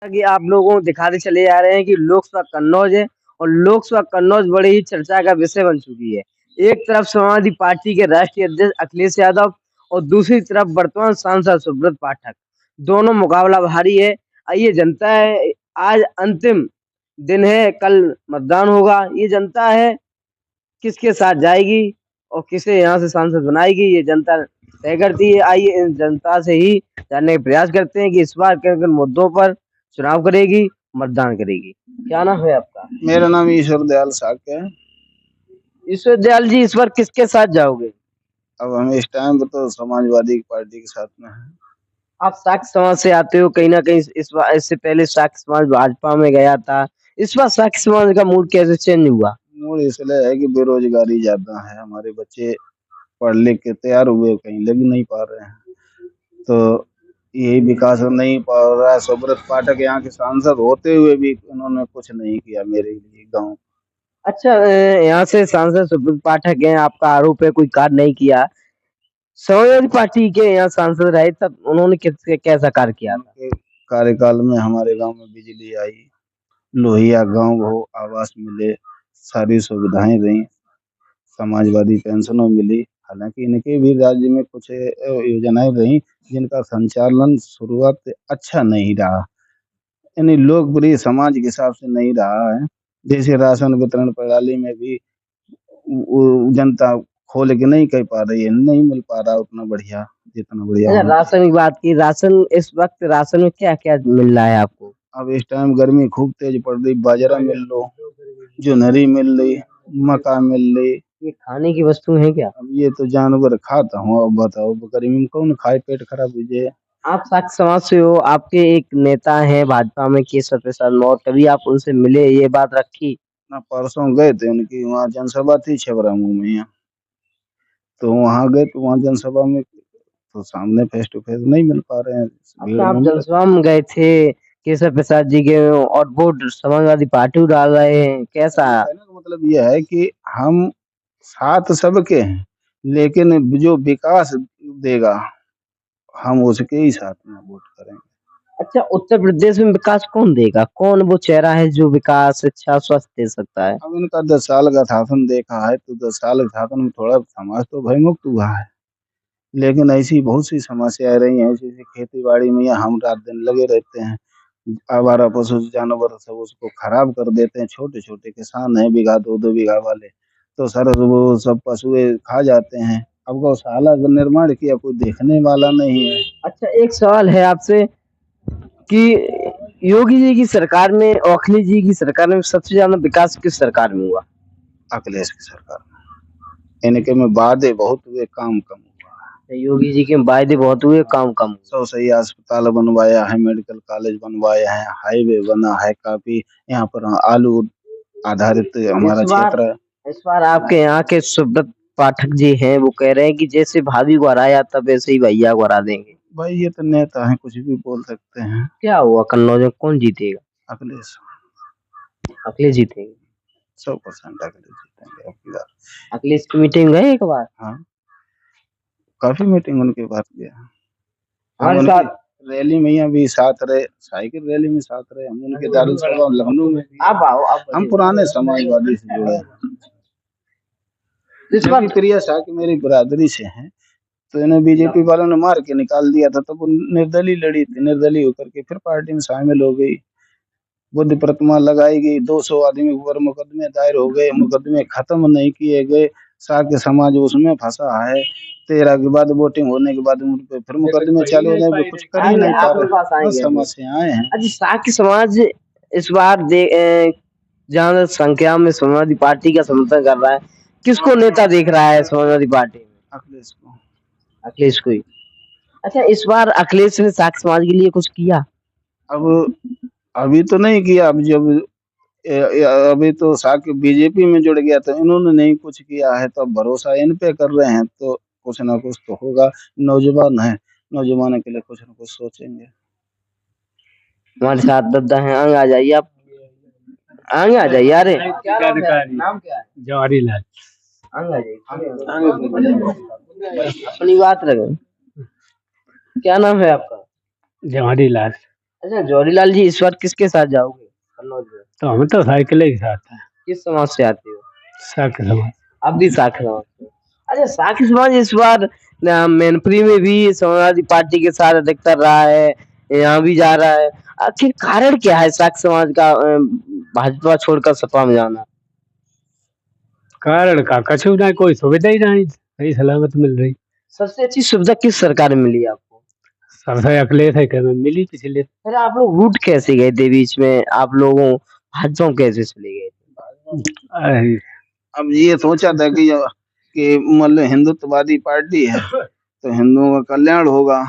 कि आप लोगों को दिखाते चले जा रहे हैं कि लोकसभा कन्नौज है और लोकसभा कन्नौज बड़े ही चर्चा का विषय बन चुकी है। एक तरफ समाजवादी पार्टी के राष्ट्रीय अध्यक्ष अखिलेश यादव और दूसरी तरफ वर्तमान सांसद सुब्रत पाठक, दोनों मुकाबला भारी है। ये जनता है, आज अंतिम दिन है, कल मतदान होगा। ये जनता है किसके साथ जाएगी और किसे यहाँ से सांसद बनाएगी, ये जनता तय करती है। आइए इन जनता से ही जानने का प्रयास करते हैं कि इस बार किन किन मुद्दों पर चुनाव करेगी, मतदान करेगी। क्या नाम है आपका? मेरा नाम ईश्वर दयाल साक्य है। ईश्वर दयाल जी, इस बार किसके साथ जाओगे? अब हम इस टाइम पर तो समाजवादी पार्टी के साथ में हैं। आप साक्य समाज से आते हो, कहीं ना कहीं इस बार, इससे पहले साक्य समाज भाजपा में गया था। इस बार साक्य समाज का मूड कैसे चेंज हुआ? मूड इसलिए है कि बेरोजगारी ज्यादा है, हमारे बच्चे पढ़ लिख के तैयार हुए कहीं लग नहीं पा रहे हैं, तो यही विकास नहीं पा रहा है। सुब्रत पाठक यहाँ के सांसद होते हुए भी उन्होंने कुछ नहीं किया मेरे लिए गाँव। अच्छा, यहाँ से सांसद सुब्रत पाठक हैं, आपका आरोप है कोई कार्य नहीं किया। समाजवादी पार्टी के यहाँ सांसद रहे तब उन्होंने कैसा कार्य किया था? उनके कार्यकाल में हमारे गांव में बिजली आई, लोहिया गांव हो, आवास मिले, सारी सुविधाएं रही, समाजवादी पेंशनों मिली। हालांकि इनके भी राज्य में कुछ योजनाएं रही जिनका संचालन शुरुआत अच्छा नहीं रहा, यानी लोकप्रिय समाज के हिसाब से नहीं रहा है। जैसे राशन वितरण प्रणाली में भी जनता खोल के नहीं कह पा रही है, नहीं मिल पा रहा उतना बढ़िया जितना बढ़िया अच्छा, होना राशन की बात की, राशन इस वक्त राशन में क्या क्या मिल रहा है आपको? अब इस टाइम गर्मी खूब तेज पड़ रही, बाजरा मिल लो, जोनहरी मिल रही, मक्का मिल रही। ये खाने की वस्तु है क्या? अब ये तो जानवर खाता हूँ, अब बताओ गर्मी में कौन खाए, पेट खराब हो जाए। आप साक्य समाज से हो, आपके एक नेता हैं भाजपा में केशव प्रसाद मौर्य, कभी आप उनसे मिले, ये बात रखी? ना परसों गए थे, उनकी वहाँ जनसभा थी छबरा मुँह में यहाँ, तो वहाँ गए तो वहाँ जनसभा में तो सामने फेस टू फेस नहीं मिल पा रहे हैं, भीड़ अच्छा, आप में मिले। जनसभा में गए थे केशव प्रसाद जी के और वोट समाजवादी पार्टी को डाल रहे हैं, कैसा? कहने का मतलब यह है कि हम साथ सबके हैं, लेकिन जो विकास देगा हम उसके ही साथ में वोट करेंगे। अच्छा, उत्तर प्रदेश में विकास कौन देगा? कौन वो चेहरा है जो विकास, अच्छा, स्वास्थ्य दे सकता है? अब इनका 10 साल का शासन देखा है तो 10 साल के शासन में थोड़ा समाज तो भयमुक्त हुआ है, लेकिन ऐसी बहुत सी समस्याएं रही हैं। जैसे खेती बाड़ी में यहाँ हम रात दिन लगे रहते हैं, आवारा पशु जानवर सब उसको खराब कर देते हैं। छोटे छोटे किसान हैं, बीघा दो दो बीघा वाले, तो सर वो सब पशुएं खा जाते हैं। अब गौशाला का निर्माण किया, कोई देखने वाला नहीं है। अच्छा, एक सवाल है आपसे कि योगी जी की सरकार में और अखिलेश जी की सरकार में सबसे ज्यादा विकास किस सरकार में हुआ? अखिलेश की सरकार में इनके में वादे बहुत हुए, काम कम हुआ। योगी जी के वायदे बहुत हुए, काम कम हुआ। 100 अस्पताल बनवाया है, मेडिकल कॉलेज बनवाया है, हाईवे बना है काफी। यहाँ पर आलू आधारित हमारा क्षेत्र है। इस बार आपके यहाँ के सुब्रत पाठक जी हैं, वो कह रहे हैं कि जैसे भाभी को हराया तब वैसे ही भैया को हरा देंगे। भाई ये तो नेता है, कुछ भी बोल सकते हैं। क्या हुआ, कन्नौज में कौन जीतेगा? अखिलेश, अखिलेश जीतेंगे? 100% अखिलेश जीतेंगे अब की बार। अखिलेश की मीटिंग गए एक बार? हाँ, काफी मीटिंग उनके बात किया। हम हमारे उनकी साथ रैली में यहाँ भी साथ रहे, साइकिल रैली में साथ रहे, हम उनके दारुल सभा लखनऊ में भी। आप आओ, आप हम पुराने समाजवादी से जुड़े हैं। इस बार प्रिया साकी मेरी बरादरी से हैं, तो इन्हें बीजेपी वालों ने मार के निकाल दिया था, तब वो निर्दलीय लड़ी थी। निर्दलीय होकर के फिर पार्टी में शामिल हो गई, बुद्ध प्रतिमा लगाई गई, 200 आदमी ऊपर मुकदमे दायर हो गए, मुकदमे खत्म नहीं किए गए। साके समाज उसमें फंसा है। 13 के बाद वोटिंग होने के बाद उन पे फिर मुकदमे चालू हो गए, कुछ कर ही नहीं पा रहे। समस्याएं हैं। अच्छा, साकी समाज इस बार जहाँ संख्या में समाजवादी पार्टी का समर्थन कर रहा है, किसको नेता देख रहा है समाजवादी पार्टी में? अखिलेश को। अखिलेश को ही। अच्छा, इस बार अखिलेश ने साक्य समाज के लिए कुछ किया? अब अभी तो नहीं किया। अब जब अभी तो साक्य बीजेपी में जुड़ गया तो इन्होंने नहीं कुछ किया है, तो अब भरोसा इन पे कर रहे हैं, तो कुछ ना कुछ तो होगा। नौजवान है, नौजवानों के लिए कुछ ना कुछ सोचेंगे। हमारे साथ दद्दा है, आगे आ जाइए आप, आगे आ जाइए। अरे नाम क्या है? जवाहरी लाल। आगे आ जाइए, अपनी बात रखें। क्या नाम है आपका? जवाहरी लाल। अच्छा जवाहरीलाल जी, इस बार किसके साथ जाओगे कन्नौज में? तो हम तो साइकिल के साथ है। किस समाज से आते हो? साक समाज। आप भी साख समाज से। अच्छा साख समाज इस बार मैनपुरी में भी समाजवादी पार्टी के साथ अधिकतर रहा है, यहाँ भी जा रहा है। आखिर कारण क्या है साख समाज का भाजपा छोड़कर सपा में जाना? कारण का कछु ना, कोई सुविधा ही नहीं सही सलामत मिल रही। सबसे अच्छी सुविधा किस सरकार में मिली आपको? सबसे अखिलेश है कि मिली पिछले। फिर आप लोग रूट कैसे गए थे बीच में, आप लोगों भाजपा में कैसे चले गए थे? आई, अब ये सोचा था कि मतलब हिंदुत्ववादी पार्टी है तो हिंदुओं का कल्याण होगा,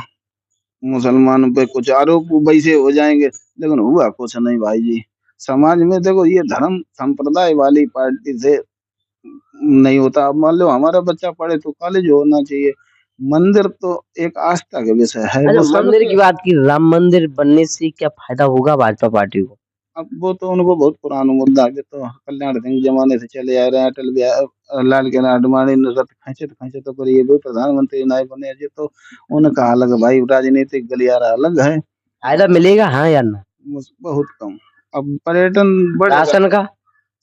मुसलमानों पे कुछ आरोप वैसे हो जाएंगे, लेकिन हुआ कुछ नहीं भाई जी। समाज में देखो ये धर्म संप्रदाय वाली पार्टी से नहीं होता। अब मान लो हमारा बच्चा पढ़े तो कॉलेज होना चाहिए, मंदिर तो एक आस्था का विषय है। अच्छा वो मंदिर सब की बात की, राम मंदिर बनने से क्या फायदा होगा भाजपा पार्टी को? अब वो तो उनको बहुत पुराना मुद्दा है, तो कल्याण सिंह जमाने से चले आ रहे हैं। अटल बिहारी लाल के आडवाणी ने रथ खींचे तो पर ये भी प्रधानमंत्री नहीं बने अजय, तो उनका अलग भाई राजनीतिक गलियारा अलग है। फायदा मिलेगा हाँ या ना? बहुत कम। अब पर्यटन बढ़ेगा। राशन का?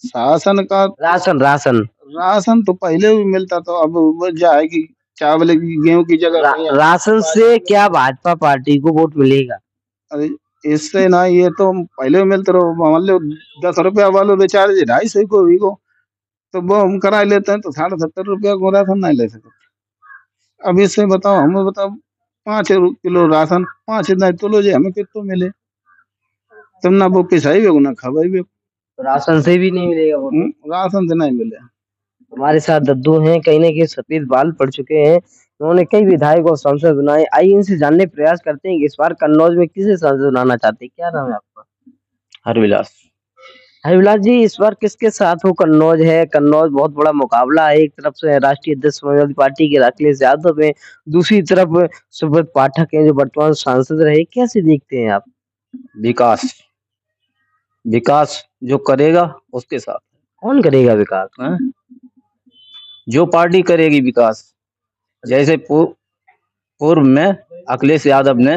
शासन का राशन राशन राशन तो पहले भी मिलता, तो अब वजह है कि चावल की गेहूं की जगह राशन से क्या भाजपा पार्टी को वोट मिलेगा? अरे इससे ना, ये तो पहले भी मिलते रहो। मान लो 10 रुपया वालों रिचार्ज 250 को भी को, तो वो हम करा लेते हैं तो 70.5 रुपया को राशन नहीं ले सकते। अब इससे बताओ, हमें बताओ 5 किलो राशन 5 नहीं तो लो जे हमें कितो मिले, तुम ना वो पिसाई भी ना खवाई भी। तो राशन से भी नहीं मिलेगा वोट? राशन से नहीं मिले। हमारे साथ दद्दू हैं, कहीं ना कहीं सफेद बाल पड़ चुके हैं। उन्होंने कई विधायक और सांसद बनाए। आइए इनसे जानने प्रयास करते हैं कि इस बार कन्नौज में किसे सांसद बनाना चाहते हैं। क्या नाम है आपका? हरविलास। हरिविलास जी, इस बार किसके साथ हो कन्नौज है? कन्नौज बहुत बड़ा मुकाबला है। एक तरफ से राष्ट्रीय अध्यक्ष समाजवादी पार्टी के अखिलेश यादव है, दूसरी तरफ सुब्रत पाठक हैं जो वर्तमान सांसद रहे। कैसे देखते हैं आप? विकास विकास जो करेगा उसके साथ। कौन करेगा विकास? हैं? जो पार्टी करेगी विकास। जैसे पूर्व में अखिलेश यादव ने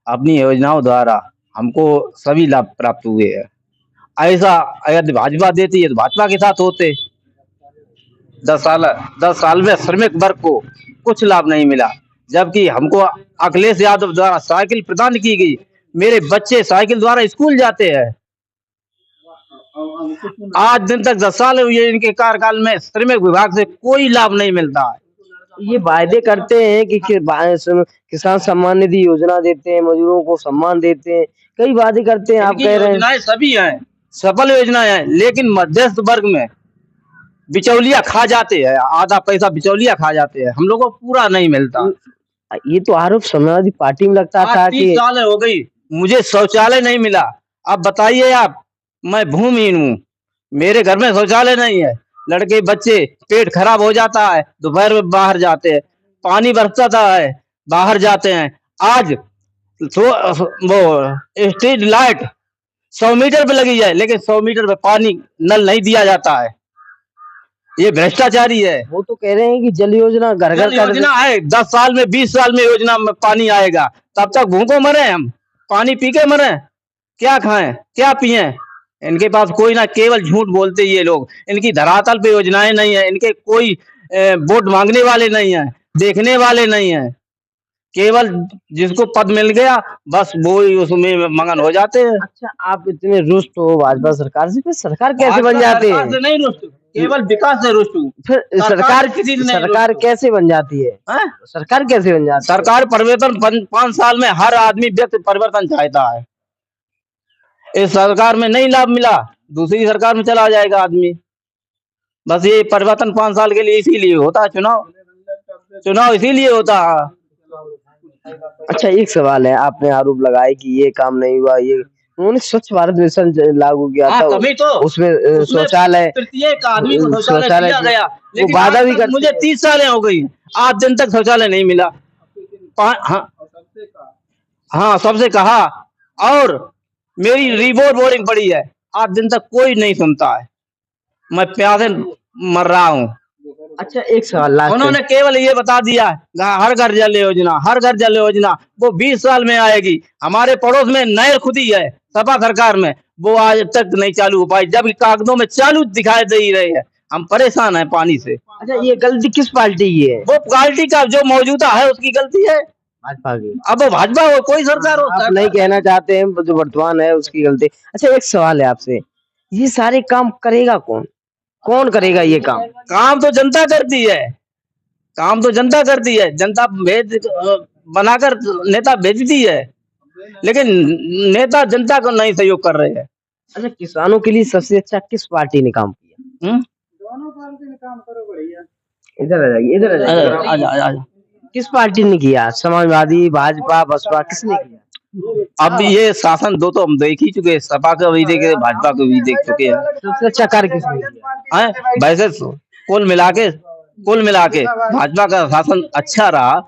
अपनी योजनाओं द्वारा हमको सभी लाभ प्राप्त हुए हैं। ऐसा अगर भाजपा देती है तो भाजपा के साथ होते। 10 साल में श्रमिक वर्ग को कुछ लाभ नहीं मिला, जबकि हमको अखिलेश यादव द्वारा साइकिल प्रदान की गई। मेरे बच्चे साइकिल द्वारा स्कूल जाते हैं। आज दिन तक 10 साल हुए इनके कार्यकाल में श्रमिक विभाग से कोई लाभ नहीं मिलता है। ये वायदे करते हैं कि किसान सम्मान निधि योजना देते हैं, मजदूरों को सम्मान देते हैं, कई वादे करते हैं। आप कह रहे हैं योजनाएं सभी हैं, सफल योजनाएं हैं, लेकिन मध्यस्थ वर्ग में बिचौलिया खा जाते हैं। आधा पैसा बिचौलिया खा जाते हैं, हम लोग को पूरा नहीं मिलता। ये तो आरोप समाजवादी पार्टी में लगता था कि 30 साल हो गई मुझे शौचालय नहीं मिला। अब बताइए आप, मैं भूमिहीन हूँ, मेरे घर में शौचालय नहीं है। लड़के बच्चे पेट खराब हो जाता है, दोपहर में बाहर जाते हैं, पानी बरसता है, बाहर जाते हैं। आज वो स्ट्रीट लाइट 100 मीटर पे लगी है, लेकिन 100 मीटर पे पानी नल नहीं दिया जाता है। ये भ्रष्टाचारी है। वो तो कह रहे हैं कि जल योजना घर घर योजना है, 10 साल में 20 साल में योजना में पानी आएगा, तब तक भूखों मरे हम, पानी पी के मरे, क्या खाएं क्या पिए। इनके पास कोई ना, केवल झूठ बोलते ये लोग। इनकी धरातल पे योजनाएं नहीं है, इनके कोई वोट मांगने वाले नहीं है, देखने वाले नहीं है। केवल जिसको पद मिल गया बस वो ही उसमें मगन हो जाते हैं। अच्छा आप इतने रुष्ट हो भाजपा सरकार से, फिर सरकार कैसे बन जाती है? से नहीं रुष्ट, केवल विकास से रुष्ट हूँ। फिर सरकार कैसे बन जाती है? सरकार कैसे बन जाती है? सरकार परिवर्तन 5 साल में हर आदमी व्यक्ति परिवर्तन चाहता है। इस सरकार में नहीं लाभ मिला, दूसरी सरकार में चला जाएगा आदमी। बस ये परिवर्तन 5 साल के लिए इसीलिए होता है, चुनाव इसीलिए होता है। अच्छा एक सवाल है, आपने आरोप लगाया कि ये काम नहीं हुआ, ये उन्होंने स्वच्छ भारत मिशन लागू किया था, तभी तो उसमें शौचालय प्रत्येक आदमी को शौचालय दिया गया, वो वादा भी करते मुझे 30 सालें हो गई, आज दिन तक शौचालय नहीं मिला। हाँ सबसे कहा, और मेरी रिपोर्ट बोर्डिंग पड़ी है, आज दिन तक कोई नहीं सुनता है। मैं प्यासे मर रहा हूँ। अच्छा एक सवाल लास्ट उन्होंने केवल ये बता दिया हर घर जल योजना, हर घर जल योजना, वो 20 साल में आएगी। हमारे पड़ोस में नहर खुदी है सपा सरकार में, वो आज तक नहीं चालू हो पाई, जब कागजों में चालू दिखाई दे ही रहे हैं। हम परेशान हैं पानी से। अच्छा ये गलती किस पार्टी की है? वो पार्टी का जो मौजूदा है उसकी गलती है। भाजपा की। अब वो भाजपा हो कोई सरकार हो, आप नहीं कहना चाहते हैं जो वर्तमान है उसकी गलती। अच्छा एक सवाल है आपसे, ये सारे काम करेगा कौन? कौन करेगा ये काम? काम तो जनता करती है, काम तो जनता करती है। जनता बनाकर नेता भेजती है, लेकिन नेता जनता को नहीं सहयोग कर रहे हैं। अच्छा किसानों के लिए सबसे अच्छा किस पार्टी ने काम किया? इधर आ जाइए, इधर आ जाइए। आजा, आजा, आजा। किस पार्टी ने किया? समाजवादी, भाजपा, बसपा, किसने किया? अब ये शासन दो तो हम देख ही चुके हैं, सपा को भी देखे, भाजपा को भी देख चुके हैं। सबसे अच्छा कार्य किसने किया? वैसे कुल मिला के भाजपा का शासन अच्छा रहा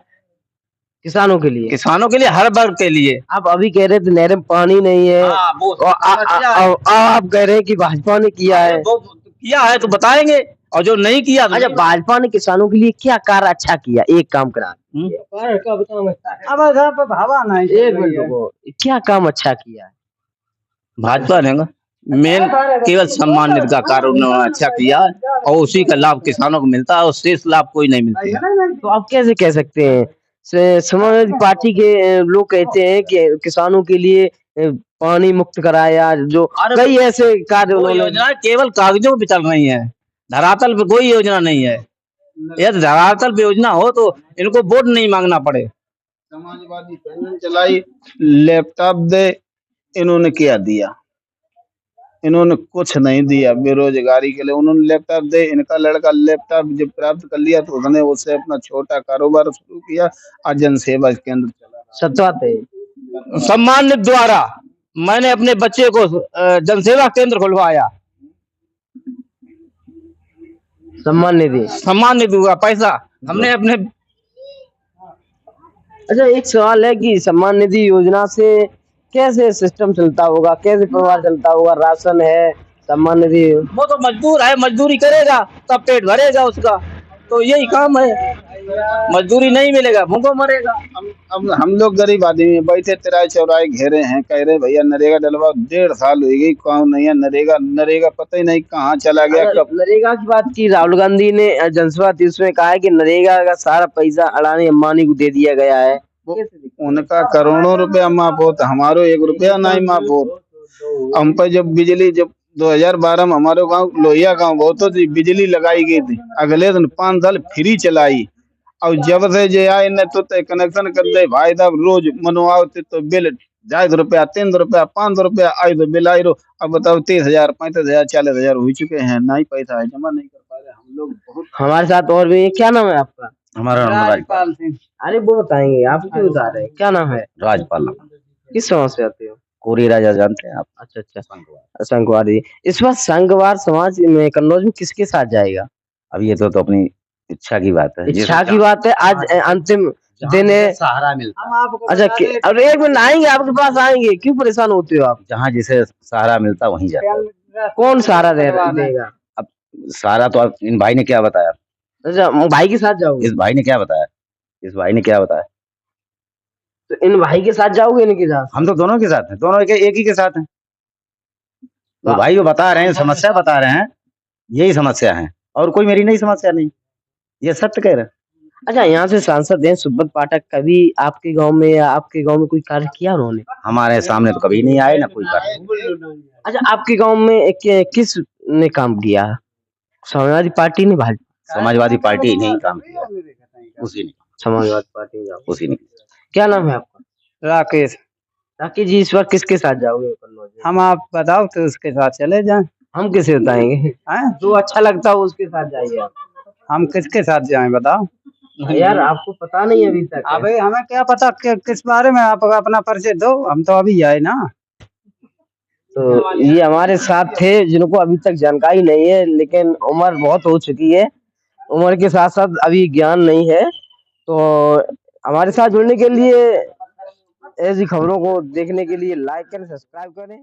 किसानों के लिए, किसानों के लिए, हर वर्ग के लिए। आप अभी कह रहे थे नहर में पानी नहीं है, हाँ, वो और आप कह रहे हैं कि भाजपा ने किया है। वो किया है तो बताएंगे, और जो नहीं किया तो अच्छा भाजपा ने किसानों के लिए क्या कार्य अच्छा किया? एक काम करा। एक मिनट रुको, क्या काम अच्छा किया है? भाजपा ने मेन केवल सम्मान निधि का कार्य उन्होंने अच्छा किया, और उसी का लाभ किसानों को मिलता है, और शेष लाभ कोई नहीं मिलते है। तो आप कैसे कह सकते हैं? समाजवादी पार्टी के लोग कहते हैं कि किसानों के लिए पानी मुक्त कराया, जो कई ऐसे कार्य वो उन्होंने। योजना केवल कागजों पे चल रही है, धरातल पे कोई योजना नहीं है। यदि धरातल पे योजना हो तो इनको वोट नहीं मांगना पड़े। समाजवादी पेंशन चलाई, लैपटॉप दे, इन्होंने क्या दिया? इन्होंने कुछ नहीं दिया। बेरोजगारी के लिए उन्होंने लैपटॉप दे, इनका लड़का लैपटॉप जब प्राप्त कर लिया तो उसने उससे अपना छोटा कारोबार शुरू किया, आज जनसेवा केंद्र चला। सत्यात है। सम्मान निधि द्वारा मैंने अपने बच्चे को जनसेवा केंद्र खुलवाया, सम्मान निधि का पैसा हमने अपने। अच्छा एक सवाल है कि सम्मान निधि योजना से कैसे सिस्टम चलता होगा, कैसे परिवार चलता होगा? राशन है, सम्मान निधि। वो तो मजदूर है, मजदूरी करेगा तब पेट भरेगा उसका, तो यही काम है। मजदूरी नहीं मिलेगा भूखों मरेगा। अब हम लोग गरीब आदमी बैठे तिराए चौराहे घेरे हैं, कह रहे भैया नरेगा डलवा, 1.5 साल हो गई, कौन नहीं है नरेगा पता ही नहीं कहाँ चला गया कब। नरेगा की बात की राहुल गांधी ने जनसभा थी, उसमें कहा है कि नरेगा का सारा पैसा अडानी अंबानी को दे दिया गया है। उनका करोड़ों रुपया माफ होता, हमारो 1 रुपया नहीं माफ होता। हम पर जब बिजली, जब 2012 में हमारे गांव लोहिया गांव बहुत थी, बिजली लगाई गई थी, अगले दिन 5 साल फ्री चलाई, और जब से जे आए न तो कनेक्शन कर दे भाई साहब, रोज मनवाओ तो बिल 2.5 रुपया, 3 रुपया, 5 रुपया आई तो बिल आई रो। अब बताओ 30,000, 35,000, 40,000 हो चुके हैं, नहीं पैसा है, जमा नहीं कर पा रहे हम लोग। बहुत हमारे साथ और भी। क्या नाम है आपका? हमारा नाम राजपाल सिंह। अरे वो बताएंगे, आप क्यों बता रहे हैं? क्या नाम है? राजपाल। किस समाज से आते हो? कोरी राजा जानते हैं आप? अच्छा संघवार जी। इस बार संघवार समाज में कन्नौज में किसके साथ जाएगा? अब ये तो अपनी इच्छा की बात है। इच्छा की बात है। आज अंतिम दिन है, सहारा मिलता। अच्छा अब एक मिनट आएंगे आपके पास, आएंगे। क्यों परेशान होते हो आप? जहाँ जिसे सहारा मिलता वहीं जाता। कौन सहारा देगा? अब सहारा तो इन भाई ने क्या बताया? अच्छा भाई के साथ जाओगे? इस भाई ने क्या बताया? तो इन भाई के साथ जाओगे, इनके साथ? हम तो दोनों के साथ हैं, दोनों एक ही के साथ हैं। तो भाई वो बता रहे हैं, समस्या बता रहे हैं, यही समस्या है, और कोई मेरी नई समस्या नहीं, ये सत्य कह रहे हैं। अच्छा यहाँ से सांसद हैं सुब्रत पाठक, कभी आपके गांव में या आपके गांव में कोई कार्य किया उन्होंने? हमारे सामने तो कभी नहीं आए, ना कोई कार्य। अच्छा आपके गांव में किस ने काम किया? समाजवादी पार्टी ने? भाजपा? समाजवादी पार्टी ने ही काम किया, उसी ने। समाजवादी पार्टी ने, उसी ने। क्या नाम है आपका? राकेश। राकेश जी इस बार किसके साथ जाओगे? हम आप बताओ तो उसके साथ चले जाएं। हम कैसे बताएंगे? जो अच्छा लगता हो उसके साथ जाइए आप। हम किसके साथ जाएं बताओ यार, आपको पता नहीं अभी तक? अबे हमें क्या पता किस बारे में, आप अपना परिचय दो, हम तो अभी आए ना। तो ये हमारे साथ थे जिनको अभी तक जानकारी नहीं है, लेकिन उम्र बहुत हो चुकी है, उम्र के साथ साथ अभी ज्ञान नहीं है। तो हमारे साथ जुड़ने के लिए, ऐसी खबरों को देखने के लिए लाइक करें, सब्सक्राइब करें।